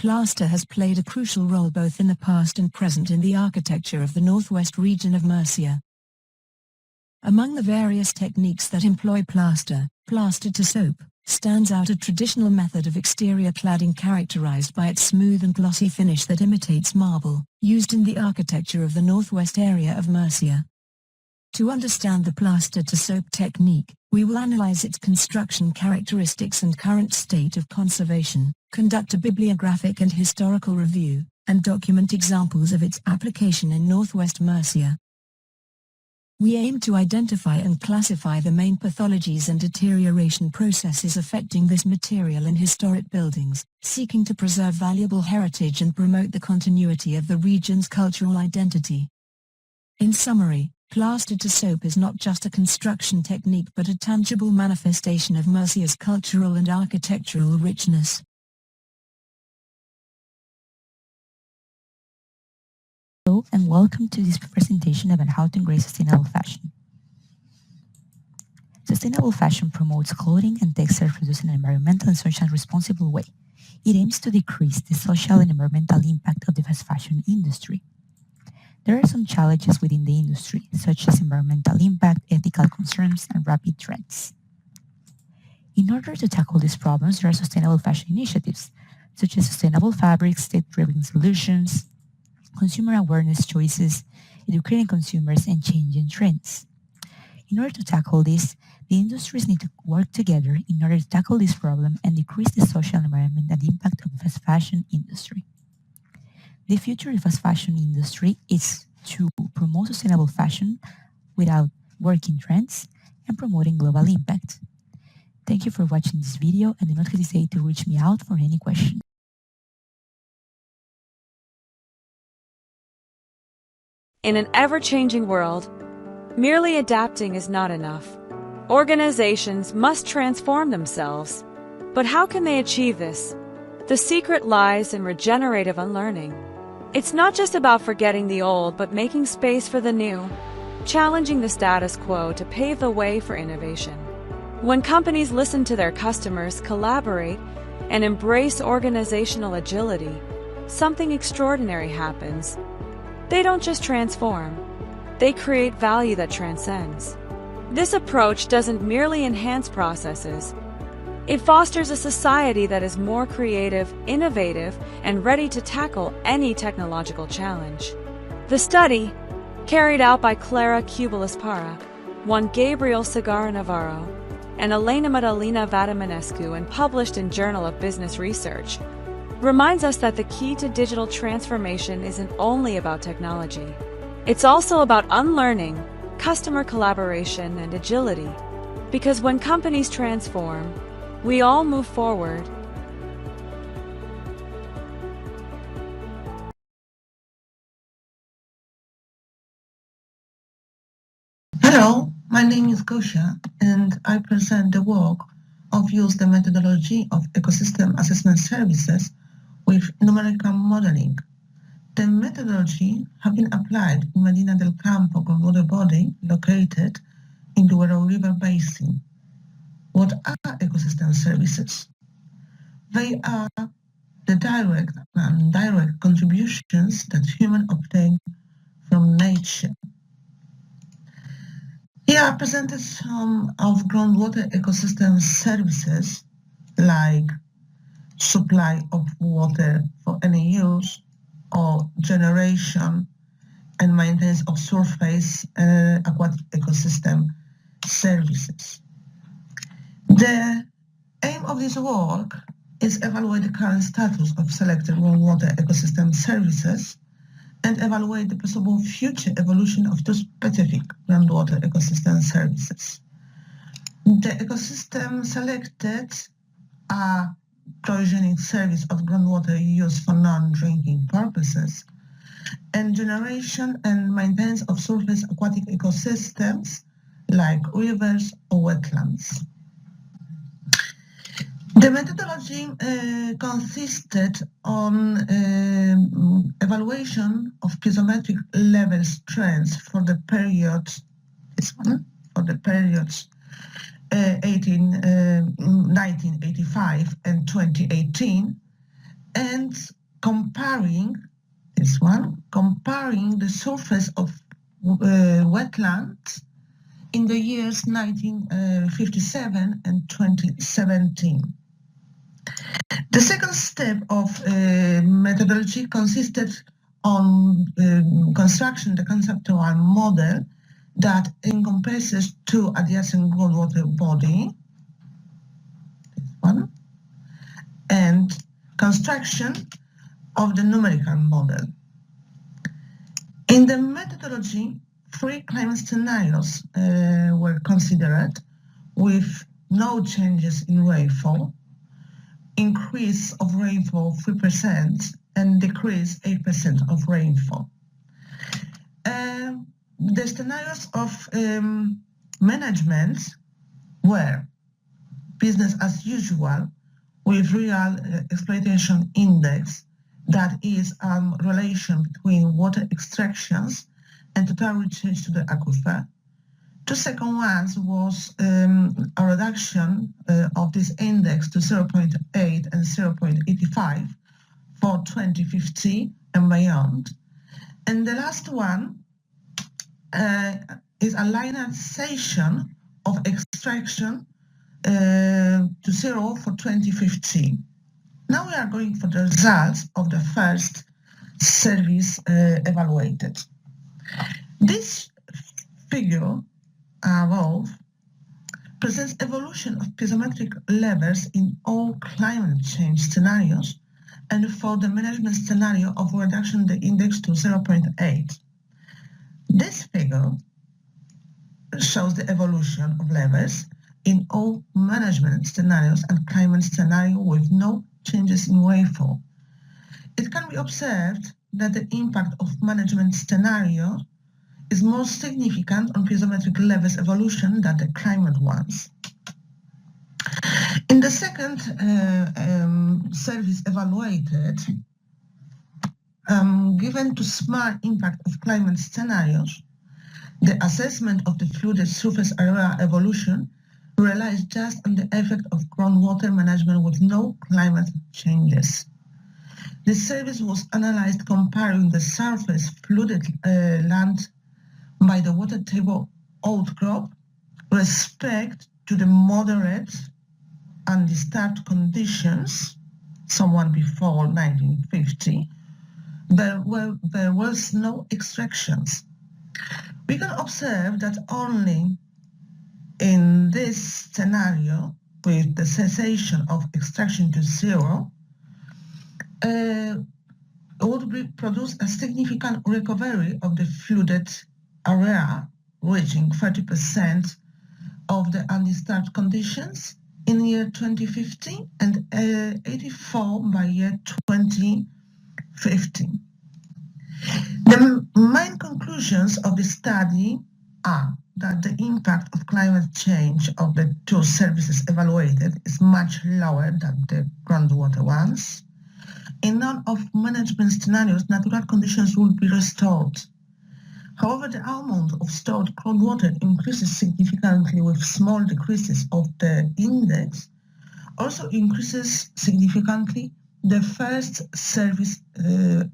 plaster has played a crucial role both in the past and present in the architecture of the northwest region of Murcia. Among the various techniques that employ plaster, plaster to soap, stands out a traditional method of exterior cladding characterized by its smooth and glossy finish that imitates marble, used in the architecture of the northwest area of Murcia. To understand the plaster to soap technique, we will analyze its construction characteristics and current state of conservation, conduct a bibliographic and historical review, and document examples of its application in northwest Murcia. We aim to identify and classify the main pathologies and deterioration processes affecting this material in historic buildings, seeking to preserve valuable heritage and promote the continuity of the region's cultural identity. In summary, plaster to soap is not just a construction technique but a tangible manifestation of Murcia's cultural and architectural richness. Hello and welcome to this presentation about how to embrace sustainable fashion. Sustainable fashion promotes clothing and textiles produced in an environmental and socially responsible way. It aims to decrease the social and environmental impact of the fast fashion industry. There are some challenges within the industry, such as environmental impact, ethical concerns, and rapid trends. In order to tackle these problems, there are sustainable fashion initiatives, such as sustainable fabrics, state-driven solutions, consumer awareness choices, educating consumers, and changing trends. In order to tackle this, the industries need to work together in order to tackle this problem and decrease the social and environmental impact of the fast fashion industry. The future of the fast fashion industry is to promote sustainable fashion without working trends and promoting global impact. Thank you for watching this video and do not hesitate to reach me out for any questions. In an ever-changing world, merely adapting is not enough. Organizations must transform themselves. But how can they achieve this? The secret lies in regenerative unlearning. It's not just about forgetting the old, but making space for the new, challenging the status quo to pave the way for innovation. When companies listen to their customers, collaborate, and embrace organizational agility, something extraordinary happens. They don't just transform, they create value that transcends. This approach doesn't merely enhance processes, it fosters a society that is more creative, innovative, and ready to tackle any technological challenge. The study, carried out by Clara Cubelis Parra, won Gabriel Segarra Navarro and Elena Madalena Vadamanescu and published in Journal of Business Research, reminds us that the key to digital transformation isn't only about technology. It's also about unlearning, customer collaboration, and agility. Because when companies transform, we all move forward. Hello, my name is Gosia, and I present the work of use the methodology of ecosystem assessment services with numerical modeling. The methodology has been applied in Medina del Campo groundwater body located in the Duero River Basin. What are ecosystem services? They are the direct and indirect contributions that humans obtain from nature. Here are presented some of groundwater ecosystem services like supply of water for any use or generation and maintenance of surface aquatic ecosystem services. The aim of this work is evaluate the current status of selected groundwater ecosystem services and evaluate the possible future evolution of two specific groundwater ecosystem services. The ecosystem selected are provisioning service of groundwater used for non-drinking purposes and generation and maintenance of surface aquatic ecosystems like rivers or wetlands. The methodology consisted on evaluation of piezometric levels trends for the periods, for the periods 1985 and 2018, and comparing the surface of wetlands in the years 1957 and 2017. The second step of methodology consisted on construction the conceptual model that encompasses two adjacent groundwater bodies, this one, and construction of the numerical model. In the methodology, three climate scenarios were considered with no changes in rainfall, increase of rainfall 3% and decrease 8% of rainfall. The scenarios of management were business as usual with real exploitation index, that is relation between water extractions and total recharge to the aquifer. Two second ones was a reduction of this index to 0.8 and 0.85 for 2050 and beyond. And the last one is a linearization of extraction to zero for 2050. Now we are going for the results of the first service evaluated. This figure above presents evolution of piezometric levels in all climate change scenarios and for the management scenario of reduction the index to 0.8. This figure shows the evolution of levels in all management scenarios and climate scenario with no changes in rainfall. It can be observed that the impact of management scenario is more significant on piezometric levels evolution than the climate ones. In the second service evaluated, given to small impact of climate scenarios, the assessment of the flooded surface area evolution relies just on the effect of groundwater management with no climate changes. The service was analyzed comparing the surface flooded land by the water table outcrop respect to the moderate undisturbed conditions, somewhat before 1950, there was no extractions. We can observe that only in this scenario, with the cessation of extraction to zero, would produce a significant recovery of the flooded area, reaching 30% of the undisturbed conditions in year 2050 and 84 by year 2050. The main conclusions of the study are that the impact of climate change of the two services evaluated is much lower than the groundwater ones. In none of management scenarios, natural conditions will be restored. However, the amount of stored groundwater increases significantly with small decreases of the index, also increases significantly the first service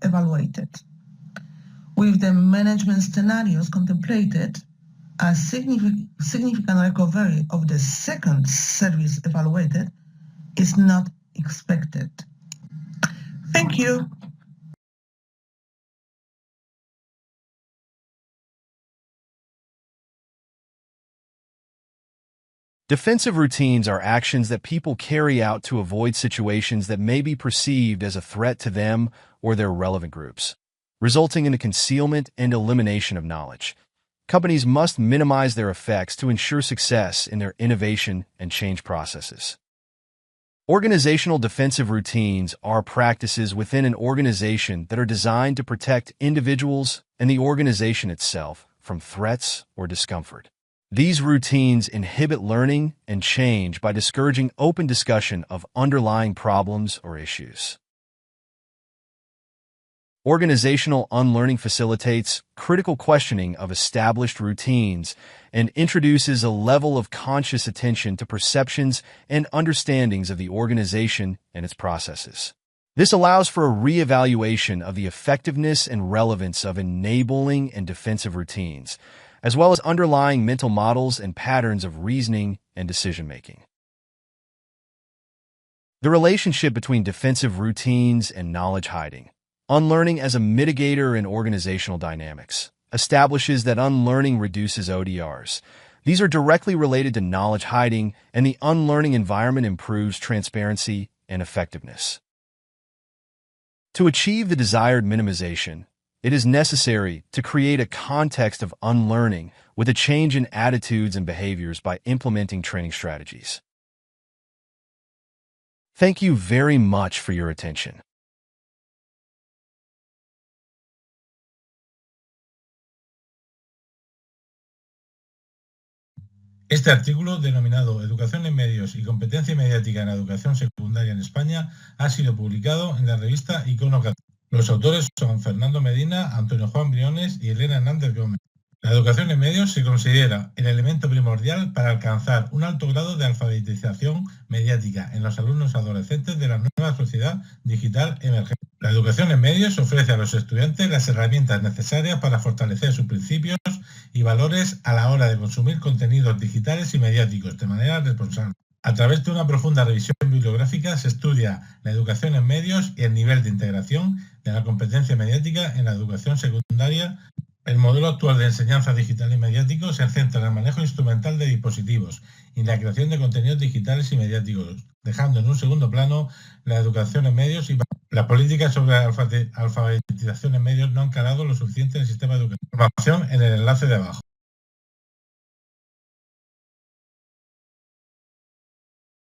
evaluated. With the management scenarios contemplated, a significant recovery of the second service evaluated is not expected. Thank you. Defensive routines are actions that people carry out to avoid situations that may be perceived as a threat to them or their relevant groups, resulting in a concealment and elimination of knowledge. Companies must minimize their effects to ensure success in their innovation and change processes. Organizational defensive routines are practices within an organization that are designed to protect individuals and the organization itself from threats or discomfort. These routines inhibit learning and change by discouraging open discussion of underlying problems or issues. Organizational unlearning facilitates critical questioning of established routines and introduces a level of conscious attention to perceptions and understandings of the organization and its processes. This allows for a reevaluation of the effectiveness and relevance of enabling and defensive routines, as well as underlying mental models and patterns of reasoning and decision-making. The relationship between defensive routines and knowledge hiding. Unlearning as a mitigator in organizational dynamics establishes that unlearning reduces ODRs. These are directly related to knowledge hiding, and the unlearning environment improves transparency and effectiveness. To achieve the desired minimization, it is necessary to create a context of unlearning with a change in attitudes and behaviors by implementing training strategies. Thank you very much for your attention. Este artículo, denominado Educación en Medios y Competencia Mediática en la Educación Secundaria en España, ha sido publicado en la revista Iconoclast. Los autores son Fernando Medina, Antonio Juan Briones y Elena Hernández Gómez. La educación en medios se considera el elemento primordial para alcanzar un alto grado de alfabetización mediática en los alumnos adolescentes de la nueva sociedad digital emergente. La educación en medios ofrece a los estudiantes las herramientas necesarias para fortalecer sus principios y valores a la hora de consumir contenidos digitales y mediáticos de manera responsable. A través de una profunda revisión bibliográfica se estudia la educación en medios y el nivel de integración de la competencia mediática en la educación secundaria. El modelo actual de enseñanza digital y mediático se centra en el manejo instrumental de dispositivos y la creación de contenidos digitales y mediáticos, dejando en un segundo plano la educación en medios y las políticas sobre alfabetización en medios no han calado lo suficiente en el sistema educativo. Información en el enlace de abajo.